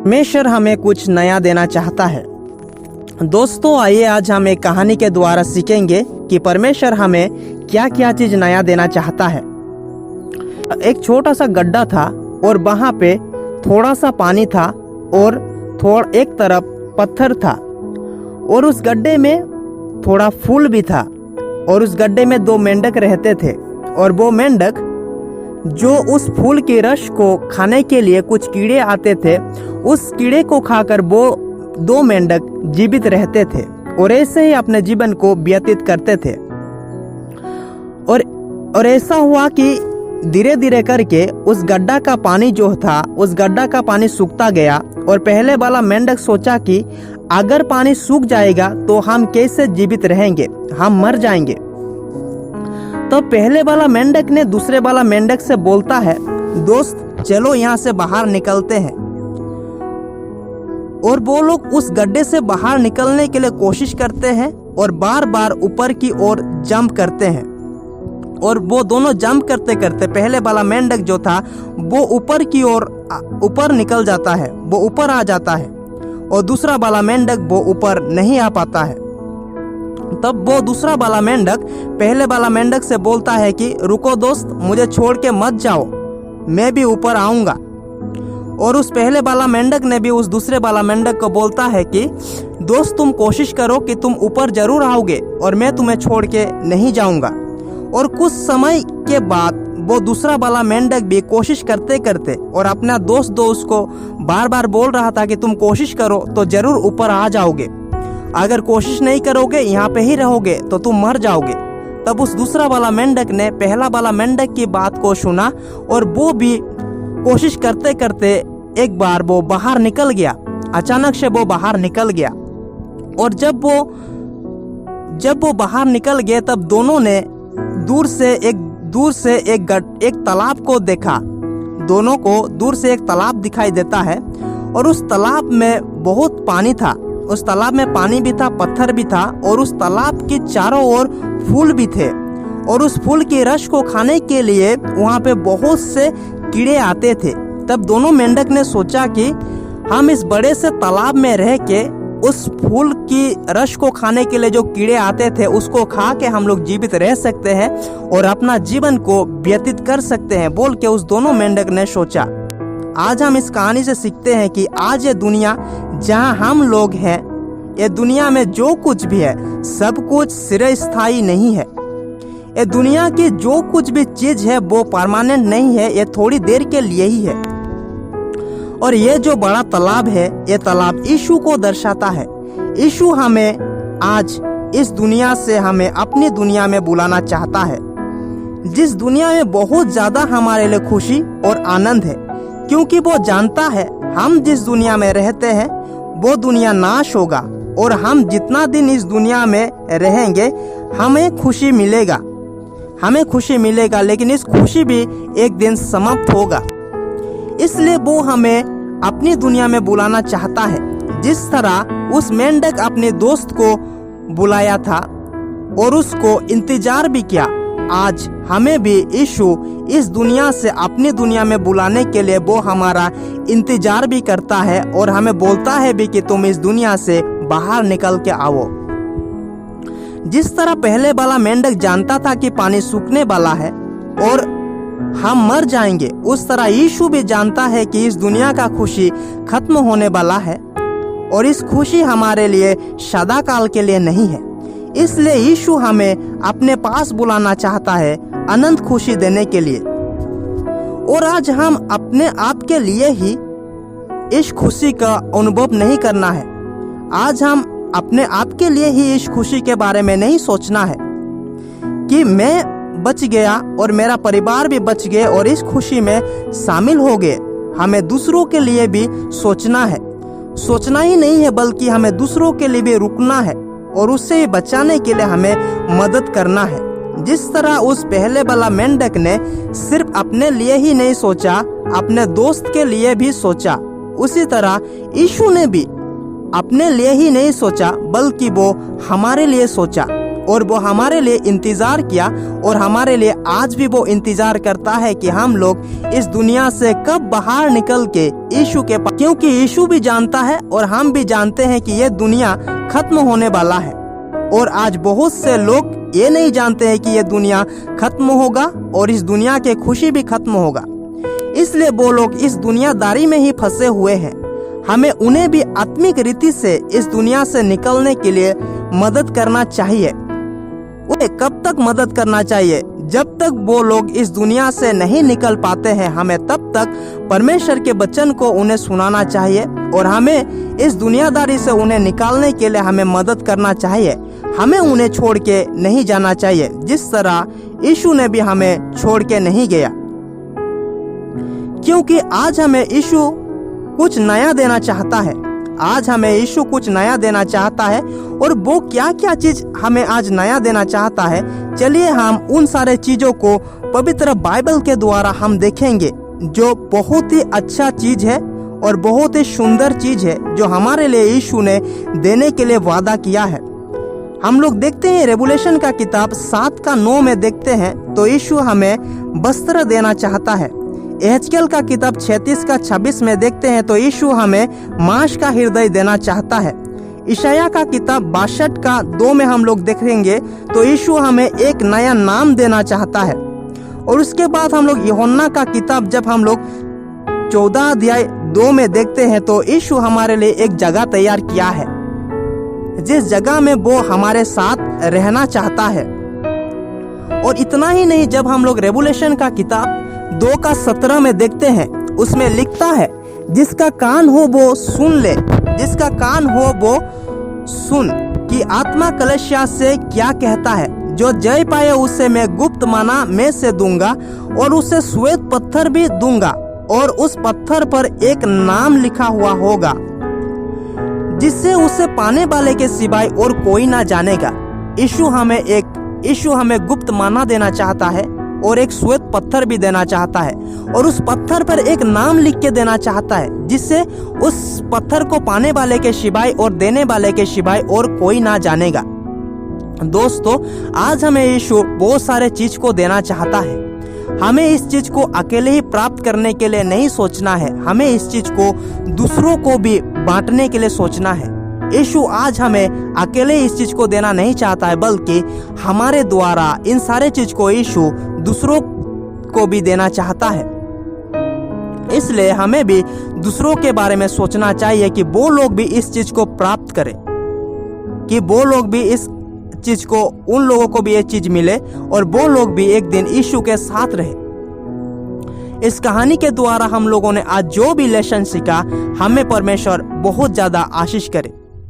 परमेश्वर हमें कुछ नया देना चाहता है। दोस्तों, आइए आज हम एक कहानी के द्वारा सीखेंगे कि परमेश्वर हमें क्या क्या चीज नया देना चाहता है। एक छोटा सा गड्ढा था और वहाँ पे थोड़ा सा पानी था और एक तरफ पत्थर था और उस गड्ढे में थोड़ा फूल भी था और उस गड्ढे में 2 मेंढक रहते थे और वो मेंढक जो उस फूल के रस को खाने के लिए कुछ कीड़े आते थे, उस कीड़े को खाकर वो 2 मेंढक जीवित रहते थे और ऐसे ही अपने जीवन को व्यतीत करते थे। और ऐसा हुआ कि धीरे धीरे करके उस गड्ढा का पानी जो था, उस गड्ढा का पानी सूखता गया और पहले वाला मेंढक सोचा कि अगर पानी सूख जाएगा तो हम कैसे जीवित रहेंगे, हम मर जाएंगे। तो पहले वाला मेंढक ने दूसरे वाला मेंढक से बोलता है, दोस्त चलो यहाँ से बाहर निकलते हैं। और वो लोग उस गड्ढे से बाहर निकलने के लिए कोशिश करते हैं और बार बार ऊपर की ओर जंप करते हैं। और वो दोनों जंप करते करते पहले वाला मेंढक जो था वो ऊपर की ओर ऊपर निकल जाता है, वो ऊपर आ जाता है और दूसरा वाला मेंढक वो ऊपर नहीं आ पाता है। तब वो दूसरा वाला मेंढक पहले वाला मेंढक से बोलता है कि रुको दोस्त, मुझे छोड़ के मत जाओ, मैं भी ऊपर आऊंगा। और उस पहले वाला मेंढक ने भी उस दूसरे वाला मेंढक को बोलता है कि दोस्त तुम कोशिश करो कि तुम ऊपर जरूर आओगे और मैं तुम्हें छोड़ के नहीं जाऊंगा। और कुछ समय के बाद वो दूसरा वाला मेंढक भी कोशिश करते करते और अपना दोस्त को बार बार बोल रहा था कि तुम कोशिश करो तो जरूर ऊपर आ जाओगे, अगर कोशिश नहीं करोगे यहाँ पे ही रहोगे तो तुम मर जाओगे। तब उस दूसरा वाला मेंढक ने पहला वाला मेंढक की बात को सुना और वो भी कोशिश करते करते एक बार वो बाहर निकल गया। अचानक से वो बाहर निकल गया और जब वो बाहर निकल गए तब दोनों ने दूर से एक तालाब को देखा। दोनों को दूर से एक तालाब दिखाई देता है और उस तालाब में बहुत पानी था। उस तालाब में पानी भी था, पत्थर भी था और उस तालाब के चारों ओर फूल भी थे और उस फूल के रस को खाने के लिए वहाँ पे बहुत से कीड़े आते थे। तब दोनों मेंढक ने सोचा कि हम इस बड़े से तालाब में रह के उस फूल की रस को खाने के लिए जो कीड़े आते थे उसको खा के हम लोग जीवित रह सकते हैं और अपना जीवन को व्यतीत कर सकते हैं बोल के उस दोनों मेंढक ने सोचा। आज हम इस कहानी से सीखते हैं कि आज ये दुनिया जहां हम लोग हैं, ये दुनिया में जो कुछ भी है सब कुछ चिरस्थायी नहीं है। ये दुनिया की जो कुछ भी चीज है वो परमानेंट नहीं है, ये थोड़ी देर के लिए ही है। और ये जो बड़ा तालाब है, ये तालाब यीशु को दर्शाता है। यीशु हमें आज इस दुनिया से हमें अपनी दुनिया में बुलाना चाहता है, जिस दुनिया में बहुत ज्यादा हमारे लिए खुशी और आनंद है, क्योंकि वो जानता है हम जिस दुनिया में रहते हैं वो दुनिया नाश होगा और हम जितना दिन इस दुनिया में रहेंगे हमें खुशी मिलेगा, लेकिन इस खुशी भी एक दिन समाप्त होगा। इसलिए वो हमें अपनी दुनिया में बुलाना चाहता है, जिस तरह उस मेंढक अपने दोस्त को बुलाया था और उसको इंतजार भी किया। आज हमें भी यीशु इस दुनिया से अपनी दुनिया में बुलाने के लिए वो हमारा इंतजार भी करता है और हमें बोलता है भी कि तुम इस दुनिया से बाहर निकल के आओ। जिस तरह पहले वाला मेंढक जानता था कि पानी सूखने वाला है और हम मर जाएंगे, उस तरह यीशु भी जानता है कि इस दुनिया का खुशी खत्म होने वाला है और इस खुशी हमारे लिए सदा काल के लिए नहीं है। इसलिए यीशु हमें अपने पास बुलाना चाहता है अनंत खुशी देने के लिए। और आज हम अपने आप के लिए ही इस खुशी का अनुभव नहीं करना है। आज हम अपने आप के लिए ही इस खुशी के बारे में नहीं सोचना है कि मैं बच गया और मेरा परिवार भी बच गए और इस खुशी में शामिल हो गए। हमें दूसरों के लिए भी सोचना ही नहीं है, बल्कि हमें दूसरों के लिए भी रुकना है और उससे बचाने के लिए हमें मदद करना है। जिस तरह उस पहले वाला मेंढक ने सिर्फ अपने लिए ही नहीं सोचा, अपने दोस्त के लिए भी सोचा, उसी तरह यीशु ने भी अपने लिए ही नहीं सोचा बल्कि वो हमारे लिए सोचा और वो हमारे लिए इंतज़ार किया और हमारे लिए आज भी वो इंतज़ार करता है कि हम लोग इस दुनिया से कब बाहर निकल के यीशु के पास, क्योंकि यीशु भी जानता है और हम भी जानते हैं कि ये दुनिया खत्म होने वाला है। और आज बहुत से लोग ये नहीं जानते हैं कि ये दुनिया खत्म होगा और इस दुनिया के खुशी भी खत्म होगा, इसलिए वो लोग इस दुनियादारी में ही फंसे हुए हैं। हमें उन्हें भी आत्मिक रीति से इस दुनिया से निकलने के लिए मदद करना चाहिए। उन्हें कब तक मदद करना चाहिए? जब तक वो लोग इस दुनिया से नहीं निकल पाते हैं, हमें तब तक परमेश्वर के वचन को उन्हें सुनाना चाहिए और हमें इस दुनियादारी से उन्हें निकालने के लिए हमें मदद करना चाहिए। हमें उन्हें छोड़ के नहीं जाना चाहिए, जिस तरह यीशु ने भी हमें छोड़ के नहीं गया, क्योंकि आज हमें यीशु कुछ नया देना चाहता है। आज हमें यीशु कुछ नया देना चाहता है और वो क्या क्या चीज हमें आज नया देना चाहता है, चलिए हम उन सारे चीजों को पवित्र बाइबल के द्वारा हम देखेंगे, जो बहुत ही अच्छा चीज है और बहुत ही सुंदर चीज है जो हमारे लिए यीशु ने देने के लिए वादा किया है। हम लोग देखते हैं रेवलेशन का किताब 7:9 में देखते हैं तो यीशु हमें वस्त्र देना चाहता है। एहजकेल का किताब 36:26 में देखते हैं तो यीशु हमें मांस का हृदय देना चाहता है। ईशाया का किताब 62:2 में हम लोग देखेंगे तो यीशु हमें एक नया नाम देना चाहता है। और उसके बाद हम लोग यूहन्ना का किताब जब हम लोग 14:2 में देखते हैं तो यीशु हमारे लिए एक जगह तैयार किया है, जिस जगह में वो हमारे साथ रहना चाहता है। और इतना ही नहीं, जब हम लोग रेवलेशन का किताब 2:17 में देखते हैं, उसमें लिखता है, जिसका कान हो वो सुन ले, जिसका कान हो वो सुन कि आत्मा कलीसिया से क्या कहता है। जो जय पाए उसे मैं गुप्त मना में से दूंगा और उसे श्वेत पत्थर भी दूंगा और उस पत्थर पर एक नाम लिखा हुआ होगा, जिससे उसे पाने वाले के सिवाय और कोई ना जानेगा। यीशु हमें गुप्त मना देना चाहता है और एक श्वेत पत्थर भी देना चाहता है और उस पत्थर पर एक नाम लिख के देना चाहता है, जिससे उस पत्थर को पाने वाले के सिवाय और देने वाले के सिवाय और कोई ना जानेगा। दोस्तों, आज हमें यीशु बहुत सारे चीज को देना चाहता है। हमें इस चीज को अकेले ही प्राप्त करने के लिए नहीं सोचना है, हमें इस चीज को दूसरों को भी बांटने के लिए सोचना है। यीशु आज हमें अकेले इस चीज को देना नहीं चाहता है, बल्कि हमारे द्वारा इन सारे चीज को यीशु दूसरों को भी देना चाहता है। इसलिए हमें भी दूसरों के बारे में सोचना चाहिए कि वो लोग भी इस चीज को प्राप्त करें, कि वो लोग भी इस चीज को, उन लोगों को भी ये चीज मिले और वो लोग भी एक दिन यीशु के साथ रहे। इस कहानी के द्वारा हम लोगों ने आज जो भी लेसन सीखा, हमें परमेश्वर बहुत ज्यादा आशीष करे।